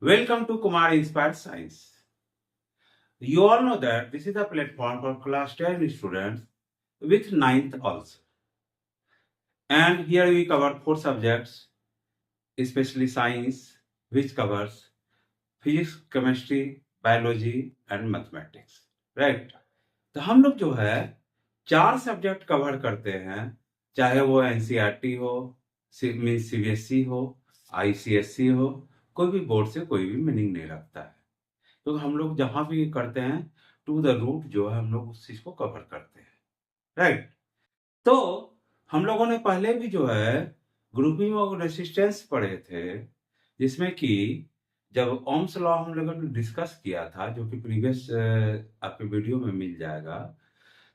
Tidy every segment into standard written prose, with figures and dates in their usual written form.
Welcome to Kumar Inspired Science. You all know that this is a platform for class 10 students with 9th also. And here we cover 4 subjects, especially science, which covers physics, chemistry, biology and mathematics. Right? तो हम लोग जो है 4 subject cover करते हैं, चाहे वो NCERT हो, मीन्स सीबीएसई हो, आईसीएसई हो, कोई भी बोर्ड से कोई भी मीनिंग नहीं रखता है। तो हम लोग जहां भी करते हैं टू द रूट जो है हम लोग उस चीज को कवर करते हैं। राइट? तो हम लोगों ने पहले भी जो है ग्रुपिंग ऑफ रेसिस्टेंस पढ़े थे, जिसमें कि जब ओम्स लॉ हम लोगों ने डिस्कस किया था, जो कि प्रीवियस आपके वीडियो में मिल जाएगा,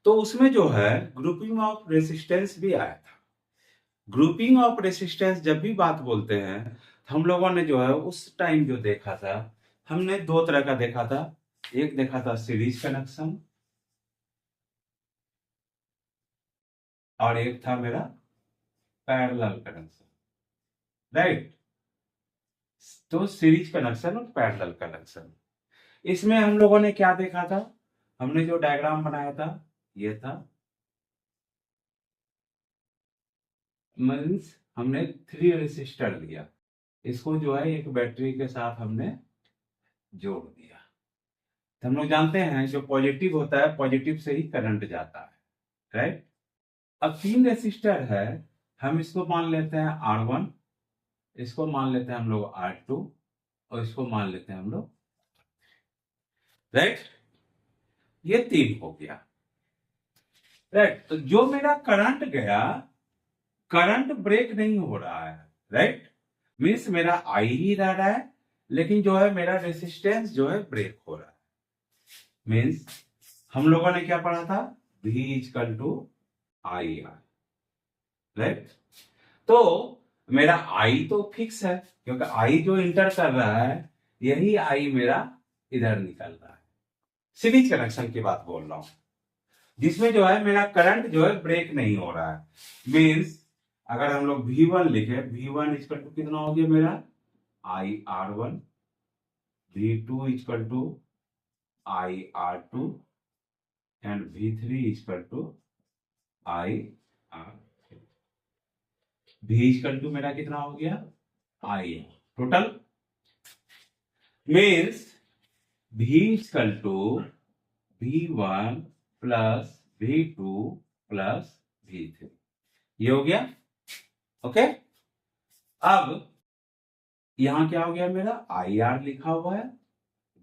तो उसमें जो है ग्रुपिंग ऑफ रेसिस्टेंस भी आया था। ग्रुपिंग ऑफ रेसिस्टेंस जब भी बात बोलते हैं, हम लोगों ने जो है उस टाइम जो देखा था, हमने 2 तरह का देखा था। एक देखा था सीरीज कनेक्शन और एक था मेरा पैरेलल कनेक्शन। राइट? तो सीरीज कनेक्शन और पैरेलल कनेक्शन, इसमें हम लोगों ने क्या देखा था? हमने जो डायग्राम बनाया था ये था, मीन्स हमने 3 रेसिस्टर लिया, इसको जो है एक बैटरी के साथ हमने जोड़ दिया। तो हम लोग जानते हैं जो पॉजिटिव होता है, पॉजिटिव से ही करंट जाता है। राइट? अब 3 रेसिस्टर है, हम इसको मान लेते हैं R1, इसको मान लेते हैं हम लोग R2 और इसको मान लेते हैं हम लोग। राइट? ये 3 हो गया। राइट? तो जो मेरा करंट गया, करंट ब्रेक नहीं हो रहा है। राइट? मीन्स मेरा आई ही रह रहा है, लेकिन जो है मेरा रेसिस्टेंस जो है ब्रेक हो रहा है। मीन्स हम लोगों ने क्या पढ़ा था? V equal to I R. Right? तो मेरा आई तो फिक्स है, क्योंकि आई जो इंटर कर रहा है यही आई मेरा इधर निकल रहा है। सीरीज कनेक्शन की बात बोल रहा हूं, जिसमें जो है मेरा करंट जो है ब्रेक नहीं हो रहा है। मीन्स अगर हम लोग V1 लिखे, V1 इक्वल टू कितना हो गया मेरा? I R1, V2 equal to I R2 and V3 equal to I R3। V equal to मेरा कितना हो गया? I total. Means V equal to V1 plus V2 plus V3, ये हो गया। ओके? अब यहां क्या हो गया मेरा? आई आर लिखा हुआ है,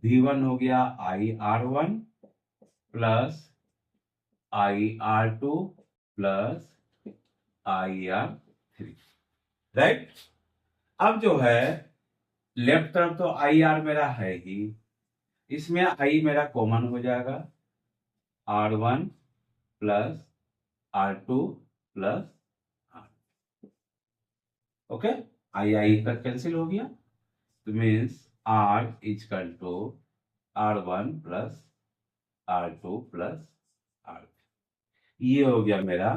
V1 हो गया आई R1 प्लस आई R2 प्लस आई R3। राइट? अब जो है लेफ्ट तरफ तो आई आर मेरा है ही, इसमें आई मेरा कॉमन हो जाएगा, R1 plus R2 plus R। Okay? I I का कैंसिल हो गया, तो means R equal to R1 plus R2 plus R। ये हो गया मेरा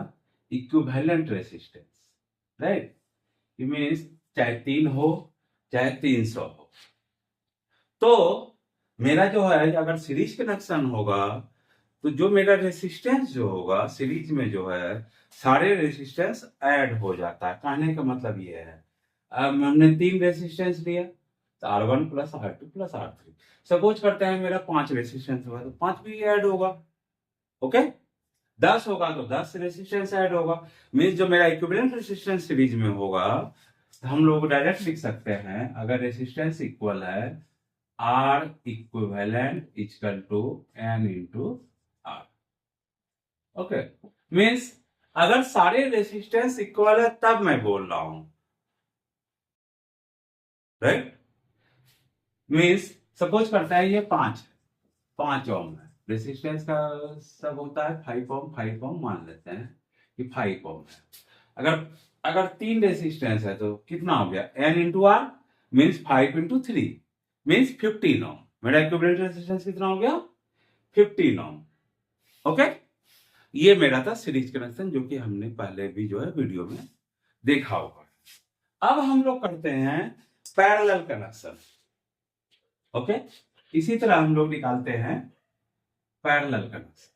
equivalent resistance. Right? It means चाहे 3 हो चाहे 300 हो, तो मेरा जो है अगर सीरीज कनेक्शन होगा तो जो मेरा रेसिस्टेंस जो होगा सीरीज में जो है सारे रेसिस्टेंस ऐड हो जाता है। कहने का मतलब ये है, अब हमने 3 रेसिस्टेंस लिया तो R1 plus R2 plus R3, suppose करते हैं मेरा 5 रेसिस्टेंस होगा तो 5 भी ऐड होगा। ओके? 10 होगा तो 10 रेसिस्टेंस ऐड होगा। मीन्स जो मेरा इक्विवेलेंट रेसिस्टेंस सीरीज में होगा तो हम लोग डायरेक्ट लिख सकते हैं, अगर रेसिस्टेंस इक्वल है R equivalent equal to N into R। Okay? Means अगर सारे रेसिस्टेंस इक्वल है तब मैं बोल रहा हूं। राइट? मीन्स सपोज करता है ये 5 ओम है, रेसिस्टेंस का सब होता है 5 ओम मान लेते हैं कि 5 ओम है। अगर अगर 3 रेसिस्टेंस है तो कितना हो गया? N into R, means 5 into 3 means 15 ओम। मेरा इक्विवेलेंट रेसिस्टेंस कितना हो गया? 15 ओम। ओके? ये मेरा था सीरीज कनेक्शन, जो कि हमने पहले भी जो है वीडियो में देखा होगा। अब हम लोग करते हैं पैरेलल कनेक्शन। ओके, इसी तरह हम लोग निकालते हैं पैरेलल कनेक्शन।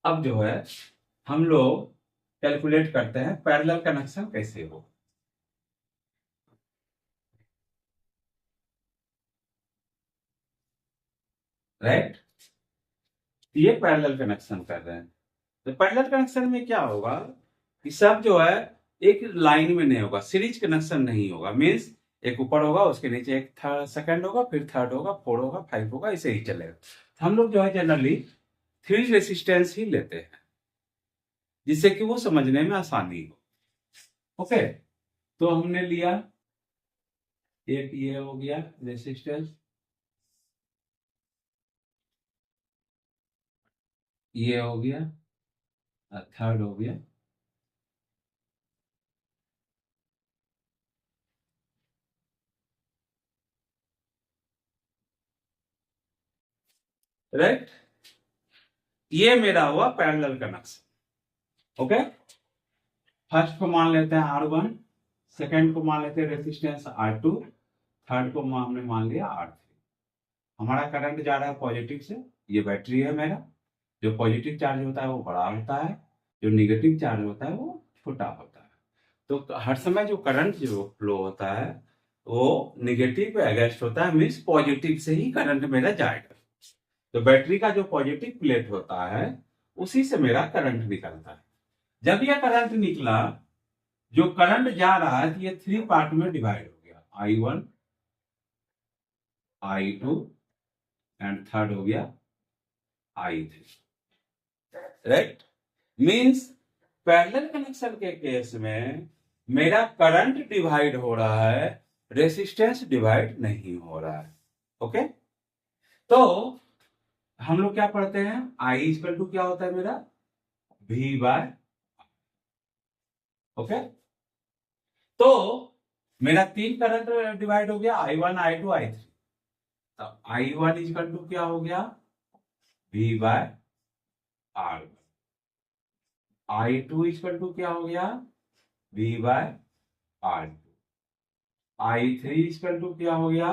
अब जो है हम लोग कैलकुलेट करते हैं पैरेलल कनेक्शन कैसे हो। राइट, ये पैरेलल कनेक्शन कर रहे हैं। तो पैरेलल कनेक्शन में क्या होगा कि सब जो है एक लाइन में नहीं होगा, सीरीज कनेक्शन नहीं होगा। मीन्स एक ऊपर होगा, उसके नीचे एक थर्ड सेकंड होगा, फिर थर्ड होगा, फोर होगा, फाइव होगा, ऐसे ही चलेगा। हम लोग जो है जनरली थ्री रेसिस्टेंस ही लेते हैं, जिससे कि वो समझने में आसानी हो। ओके, तो हमने लिया एक, ये हो गया रेसिस्टेंस, ये हो गया, थर्ड हो गया, राइट। ये मेरा हुआ पैरेलल कनेक्शन। ओके, फर्स्ट को मान लेते हैं R1, सेकंड को मान लेते हैं रेसिस्टेंस R2, थर्ड को हमने मान लिया R3। हमारा करंट जा रहा है पॉजिटिव से, ये बैटरी है मेरा। जो पॉजिटिव चार्ज होता है वो बड़ा होता है, जो निगेटिव चार्ज होता है वो छोटा होता है। तो हर समय जो करंट जो फ्लो होता है वो निगेटिव पे अगेंस्ट होता है, मीन्स पॉजिटिव से ही करंट मेरा जाएगा। तो बैटरी का जो पॉजिटिव प्लेट होता है उसी से मेरा करंट निकलता है। जब यह करंट निकला, जो करंट जा रहा है ये थ्री पार्ट में डिवाइड हो गया, I1, I2 एंड थर्ड हो गया I3। Right, means parallel connection के केस में मेरा करंट डिवाइड हो रहा है, रेसिस्टेंस डिवाइड नहीं हो रहा है। ओके, तो हम लोग क्या पढ़ते हैं, I इक्वल टू क्या होता है मेरा V बाय। ओके, तो मेरा तीन करंट डिवाइड हो गया, I1, I2, I3। तो I1 इक्वल टू क्या हो गया V by R। I2 equal to क्या हो गया V by R2। I3 equal to क्या हो गया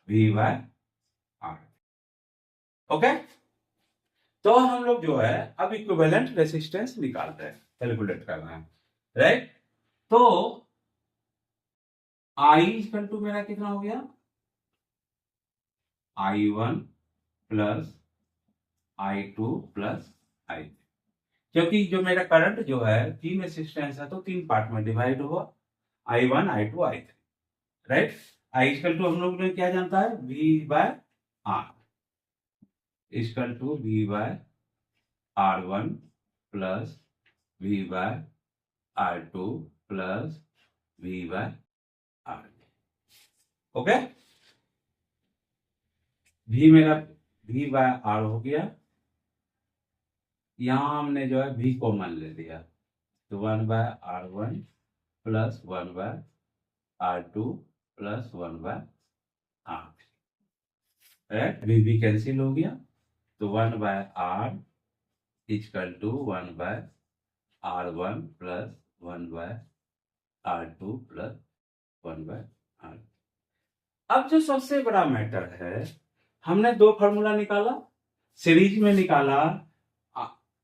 V बाय R। ओके, तो हम लोग जो है अब इक्विवेलेंट रेसिस्टेंस निकालते हैं, कैलकुलेट करना है। राइट, तो I इक्वल टू मेरा कितना हो गया I1 plus I2 plus I3। क्योंकि जो मेरा करंट जो है तीन रेसिस्टेंस है तो तीन पार्ट में डिवाइड हुआ, I1, I2, I3। Right, I equal to हम लोग ने क्या जानता है V by R equal to V by R1 plus V by R2 plus V by R। Okay, V मेरा V बाय R हो गया, यहां हमने जो है V को मान ले लिया, तो 1 by R1 plus 1 by R2 plus 1 by R। Right, V cancel हो गया, तो 1 by R equal to 1 by R1 plus 1 by R2 plus 1 by R। अब जो सबसे बड़ा मैटर है, हमने दो फॉर्मूला निकाला, सीरीज में निकाला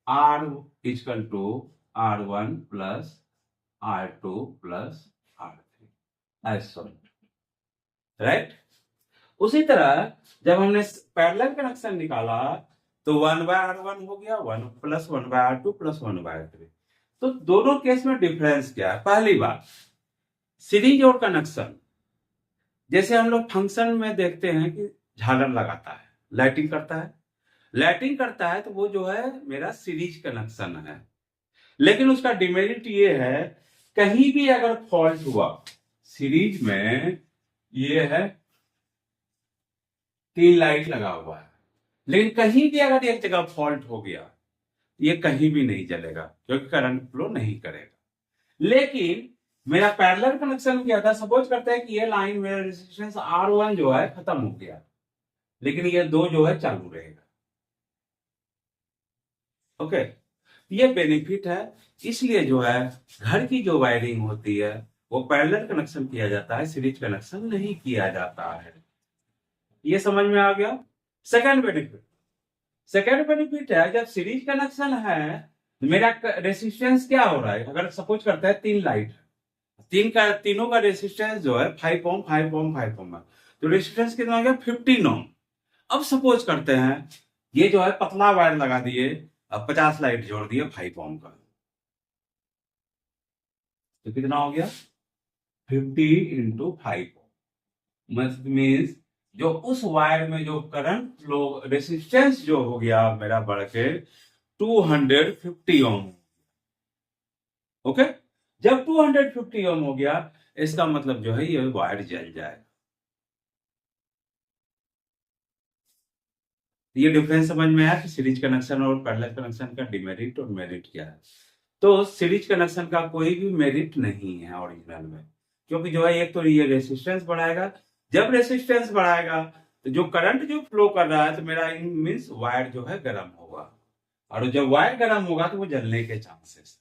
R equal to R1 plus R2 plus R3 ऐसा। राइट, उसी तरह जब हमने पैरेलल कनेक्शन निकाला तो 1 बाय R1 हो गया, 1 plus 1 by R2 plus 1 bye R3। तो दोनों केस में डिफरेंस क्या है? पहली बात, सीरीज और कनेक्शन, जैसे हम लोग फंक्शन में देखते हैं कि झालर लगाता है, लाइटिंग करता है, लाइटिंग करता है तो वो जो है मेरा सीरीज कनेक्शन है। लेकिन उसका डिमेरिट ये है, कहीं भी अगर फॉल्ट हुआ सीरीज में, ये है तीन लाइट लगा हुआ है, लेकिन कहीं भी अगर एक जगह फॉल्ट हो गया ये कहीं भी नहीं जलेगा क्योंकि करंट फ्लो नहीं करेगा। लेकिन मेरा पैरेलल कनेक्शन क्या था, सपोज करते हैं कि ये लाइन मेरा रेजिस्टेंस R1 जो है खत्म हो गया, लेकिन ये 2 जो है चालू रहेगा। ओके, ये बेनिफिट है। इसलिए जो है घर की जो वायरिंग होती है वो पैरेलल कनेक्शन किया जाता है, सीरीज कनेक्शन नहीं किया जाता है। ये समझ में आ गया। सेकंड बेनिफिट, सेकंड बेनिफिट है जब सीरीज कनेक्शन है, मेरा रेसिस्टेंस क्या हो रहा है, अगर सपोज करते हैं 3 लाइट, तीनों का रेसिस्टेंस जो है 5 ओम 5 ओम 5 ओम है, तो रेसिस्टेंस कितना हो गया 15 ओम। अब सपोज करते हैं ये जो है पतला वायर लगा दिए, अब 50 लाइट जोड़ दिए 5 ओम का, तो कितना हो गया 50 इंटू 5 मीन्स जो उस वायर में जो करंट फ्लो रेसिस्टेंस जो हो गया मेरा बढ़ के 250 ओम। ओके, जब 250 ओम हो गया इसका मतलब जो है ये वायर जल जाएगा। ये डिफरेंस समझ में आया कि सीरीज कनेक्शन और पैरेलल कनेक्शन का डिमेरिट और मेरिट क्या है। तो सीरीज कनेक्शन का कोई भी मेरिट नहीं है ओरिजिनल में, क्योंकि जो है एक तो ये रेसिस्टेंस बढ़ाएगा, जब रेसिस्टेंस बढ़ाएगा तो जो करंट जो फ्लो कर रहा है तो मेरा मीन्स वायर जो है गर्म होगा, और जब वायर गर्म होगा तो वो जलने के चांसेस।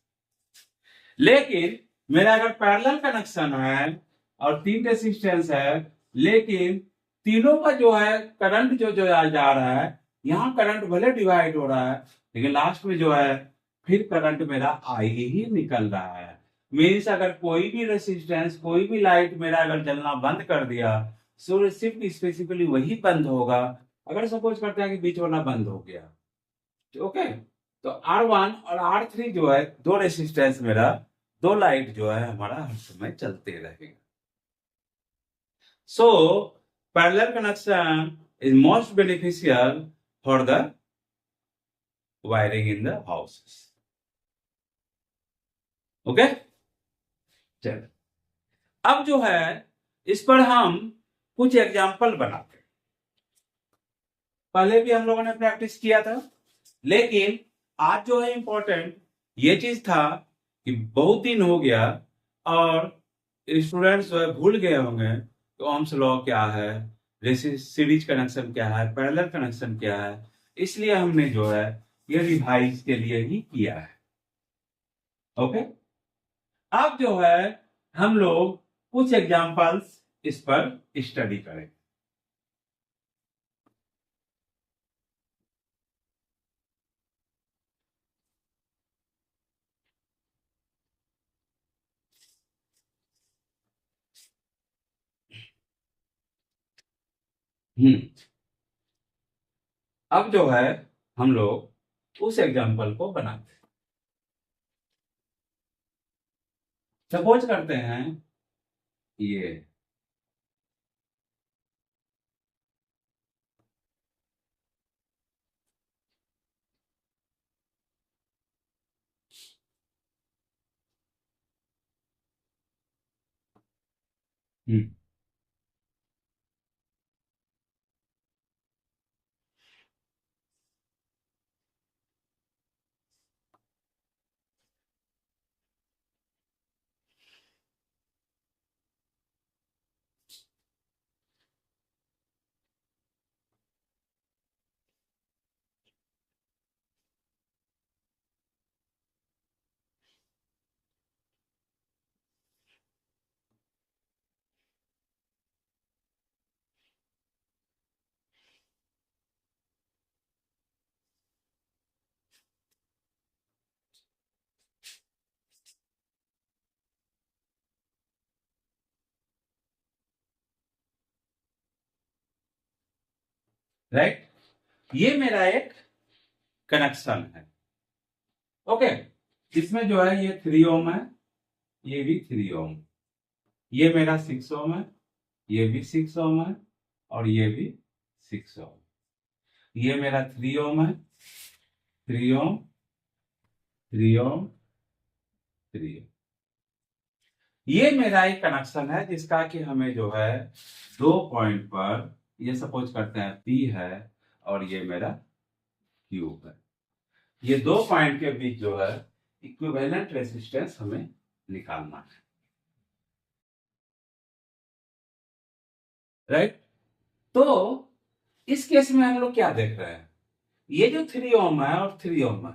लेकिन मेरा अगर पैरेलल कनेक्शन है और 3 रेसिस्टेंस है, लेकिन तीनों का जो है करंट जो जा रहा है, यहाँ करंट भले डिवाइड हो रहा है लेकिन लास्ट में जो है फिर करंट मेरा आई ही निकल रहा है। मीन्स अगर कोई भी रेसिस्टेंस कोई भी लाइट मेरा अगर जलना बंद कर दिया, सो सिर्फ स्पेसिफिकली वही बंद होगा। अगर सपोज करते हैं कि बीच वाला बंद हो गया, ओके, तो R1 और R3 जो है 2 रेसिस्टेंस मेरा, 2 लाइट जो है हमारा हर समय चलते रहेगा। So parallel connection is most beneficial for the wiring in the houses. Okay, चल अब जो है इस पर हम कुछ एग्जाम्पल बनाते हैं। पहले भी हम लोगों ने प्रैक्टिस किया था, लेकिन आज जो है इंपॉर्टेंट ये चीज था कि बहुत दिन हो गया और स्टूडेंट्स जो है भूल गए होंगे तो ओम्स लॉ क्या है, सीरीज कनेक्शन क्या है, पैरेलल कनेक्शन क्या है। इसलिए हमने जो है ये रिवाइज के लिए ही किया है। ओके, अब जो है हम लोग कुछ एग्जांपल्स इस पर स्टडी करें। अब जो है हम लोग उस एग्जांपल को बनाते हैं। सपोज करते हैं ये हम्म राइट, ये मेरा एक कनेक्शन है। ओके, इसमें जो है ये 3 ओम है, ये भी 3 ओम, ये मेरा 6 ओम है, ये भी 6 ओम है, और ये भी 6 ओम। ये मेरा 3 ओम है, 3 ओम, 3 ओम, 3 ओम। ये मेरा एक कनेक्शन है जिसका कि हमें जो है 2 पॉइंट पर, ये सपोज करते हैं P है और ये मेरा Q है। ये दो पॉइंट के बीच जो है इक्विवेलेंट रेसिस्टेंस हमें निकालना है, राइट। तो इस केस में हम लोग क्या देख रहे हैं, ये जो 3 ओम है और 3 ओम है,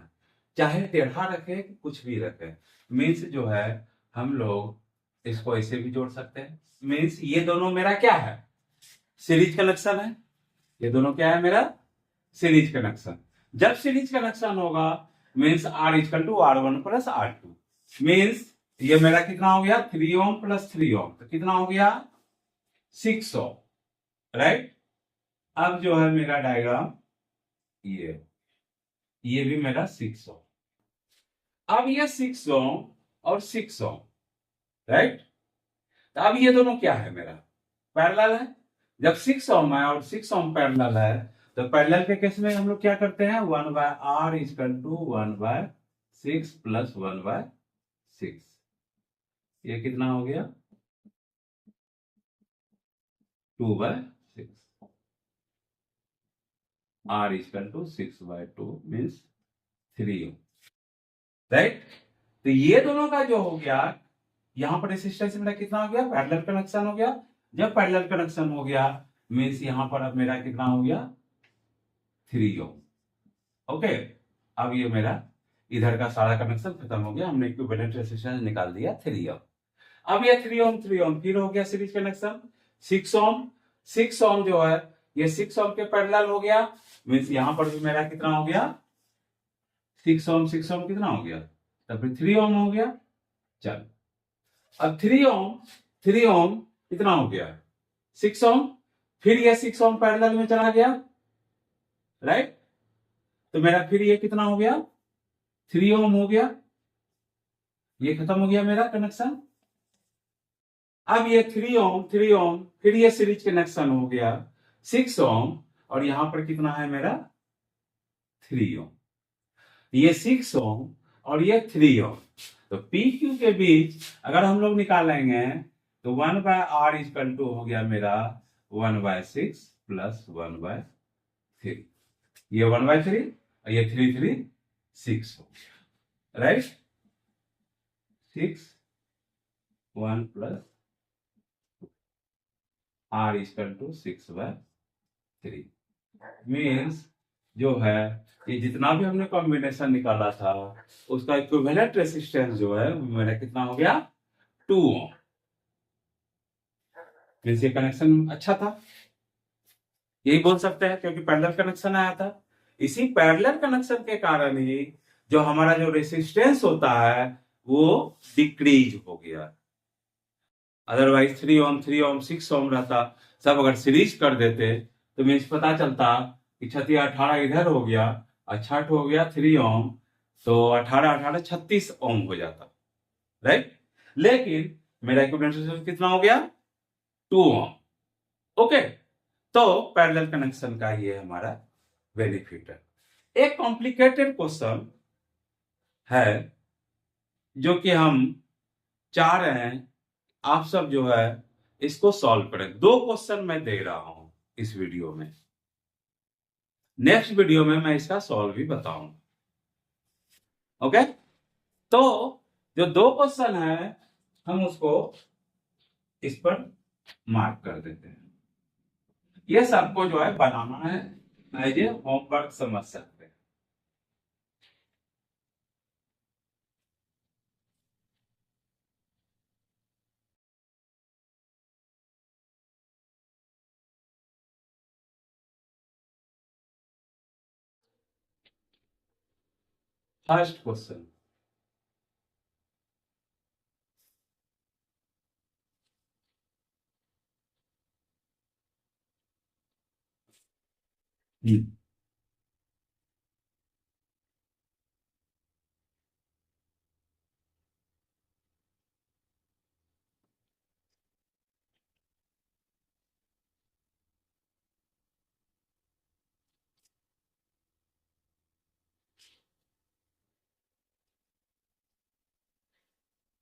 चाहे टेढ़ा रखे कुछ भी रखे, मीन्स जो है हम लोग इसको ऐसे भी जोड़ सकते हैं। मीन्स ये दोनों मेरा क्या है, सीरीज कनेक्शन है। ये दोनों क्या है मेरा, सीरीज कनेक्शन। जब सीरीज कनेक्शन होगा means R equal to R1 plus R2, means ये मेरा कितना हो गया 3 ओम प्लस 3 ओम, तो कितना हो गया 6 ओम, राइट। अब जो है मेरा डायग्राम ये भी मेरा 6 ओम। अब ये 6 ओम और 6 ओम, राइट। तो अब ये दोनों क्या है मेरा, पैरेलल है। जब 6 ओम है और 6 ओम पैरेलल है, तो पैरेलल के केस में हम लोग क्या करते हैं, 1/R इक्वल टू 1/6 प्लस 1/6। ये कितना हो गया 2/6। R equal to 6/2 means 3 ohm, right. तो ये दोनों का जो हो गया, यहां पर रेसिस्टेंस मेरा कितना हो गया, पैरेलल कनेक्शन हो गया। जब पैरेलल कनेक्शन हो गया मीन्स यहां पर अब मेरा कितना हो गया 3 ओम। ओके, अब ये मेरा इधर का सारा कनेक्शन खत्म हो गया, हमने इक्विवेलेंट रेसिस्टेंस निकाल दिया 3 ओम। अब ये 3 ओम 3 ओम फिर हो गया सीरीज कनेक्शन 6 ओम। 6 ओम जो है ये 6 ओम के पैरेलल हो गया, मीन्स यहां पर भी मेरा कितना हो गया 6 ओम कितना हो गया, तब फिर 3 ओम हो गया। चल अब 3 ओम कितना हो गया 6 ओम, फिर ये 6 ओम पैरेलल में चला गया, राइट। तो मेरा फिर ये कितना हो गया 3 ओम हो गया, ये खत्म हो गया मेरा कनेक्शन। अब ये 3 ओम 3 ओम फिर ये सीरीज कनेक्शन हो गया 6 ओम, और यहां पर कितना है मेरा 3 ओम। ये 6 ओम और ये 3 ओम, तो पी क्यू के बीच अगर हम लोग निकालेंगे तो 1/R इक्वल टू हो गया मेरा 1/6 प्लस 1/3। ये 1/3 और ये 3 3 6 हो गया, right. 6 1 plus R equal to 6/3 means जो है ये जितना भी हमने कॉम्बिनेशन निकाला था उसका इक्विवेलेंट रेसिस्टेंस जो है वो मेरा कितना हो गया 2 ओम। मीन्स ये कनेक्शन अच्छा था, यही बोल सकते हैं, क्योंकि पैरेलल कनेक्शन आया था। इसी पैरेलल कनेक्शन के कारण ही जो हमारा जो रेसिस्टेंस होता है वो डिक्रीज हो गया। अदरवाइज 3 ओम 3 ओम 6 ओम रहता, सब अगर सीरीज कर देते तो मीन्स पता चलता कि 18 इधर हो गया और 6 हो गया 3 ओम, तो 18 18 36 ओम हो जाता, राइट। लेकिन मेरा इक्विवेलेंट रेसिस्टेंस कितना हो गया 2 ओम। ओके, तो पैरेलल कनेक्शन का ये हमारा बेनिफिट है। एक कॉम्प्लिकेटेड क्वेश्चन है जो कि हम चाह रहे हैं आप सब जो है इसको सॉल्व करें। दो क्वेश्चन मैं दे रहा हूं इस वीडियो में, नेक्स्ट वीडियो में मैं इसका सॉल्व भी बताऊंगा। ओके, तो जो दो क्वेश्चन है हम उसको इस पर मार्क कर देते हैं। ये सबको जो है बनाना है, एज ए होमवर्क समझ सकते हैं। फर्स्ट क्वेश्चन,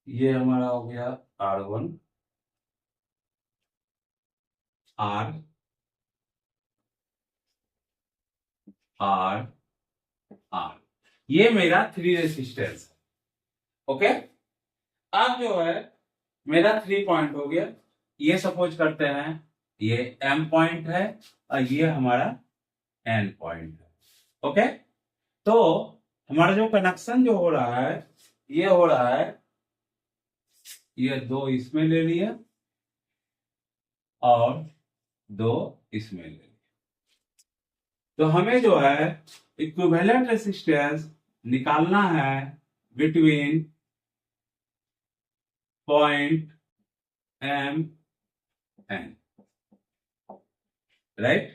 ये हमारा हो गया R1 R R R, ये मेरा 3 रेसिस्टेंस है। ओके, अब जो है मेरा 3 पॉइंट हो गया। ये सपोज करते हैं ये M पॉइंट है और ये हमारा N पॉइंट है। ओके, तो हमारा जो कनेक्शन जो हो रहा है ये हो रहा है, ये 2 इसमें ले लिया और 2 इसमें ले लिया। तो हमें जो है इक्विवेलेंट रेसिस्टेंस निकालना है between point M N, right.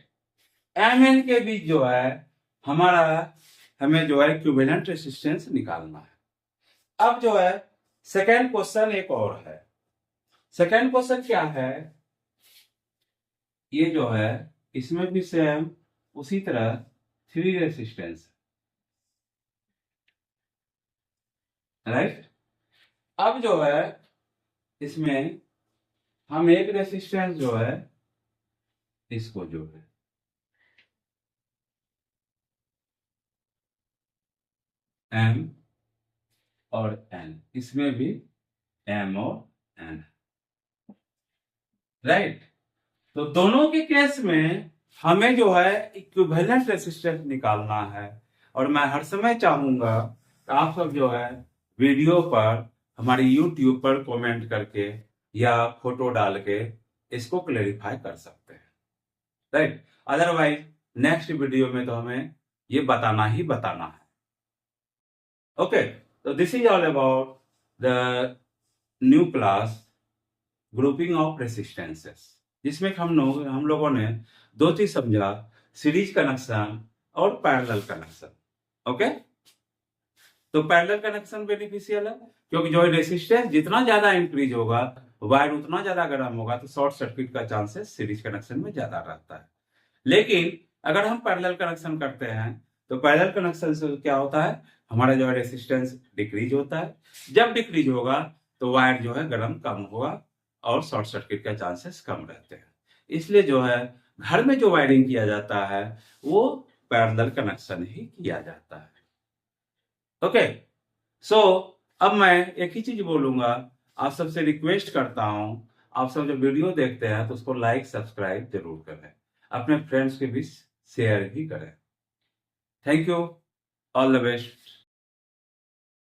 M N के बीच जो है हमें जो है इक्विवेलेंट रेसिस्टेंस निकालना है। अब जो है सेकेंड क्वेश्चन एक और है। सेकेंड क्वेश्चन क्या है, ये जो है इसमें भी सेम उसी तरह 3 रेसिस्टेंस, राइट। अब जो है इसमें हम एक रेसिस्टेंस जो है इसको जो है M और N, इसमें भी M और N, राइट। तो दोनों के केस में हमें जो है इक्विवेलेंट रेसिस्टेंस निकालना है। और मैं हर समय चाहूंगा कि आप सब जो है वीडियो पर हमारे YouTube पर कमेंट करके या फोटो डाल के इसको क्लेरिफाई कर सकते हैं, राइट। अदरवाइज नेक्स्ट वीडियो में तो हमें ये बताना ही बताना है। ओके, तो this is all about the new class grouping of resistances, जिसमें हम लोगों ने 2 चीज समझा, सीरीज कनेक्शन और पैरेलल कनेक्शन। ओके, तो पैरेलल कनेक्शन बेनिफिशियल है क्योंकि जो रेसिस्टेंस जितना ज्यादा इंक्रीज होगा वायर उतना ज्यादा गर्म होगा, तो शॉर्ट सर्किट का चांसेस सीरीज कनेक्शन में ज्यादा रहता है। लेकिन अगर हम पैरेलल कनेक्शन करते हैं तो पैरेलल कनेक्शन से क्या होता है, हमारा जो है रेसिस्टेंस डिक्रीज होता है। जब डिक्रीज होगा तो वायर जो है गर्म कम होगा और शॉर्ट सर्किट का चांसेस कम रहते हैं। इसलिए जो है घर में जो वायरिंग किया जाता है वो पैरेलल कनेक्शन ही किया जाता है। ओके, सो अब मैं एक ही चीज बोलूंगा, आप सबसे रिक्वेस्ट करता हूं, आप सब जब वीडियो देखते हैं तो उसको लाइक सब्सक्राइब जरूर करें, अपने फ्रेंड्स के बीच शेयर भी करें। Thank you, all the best.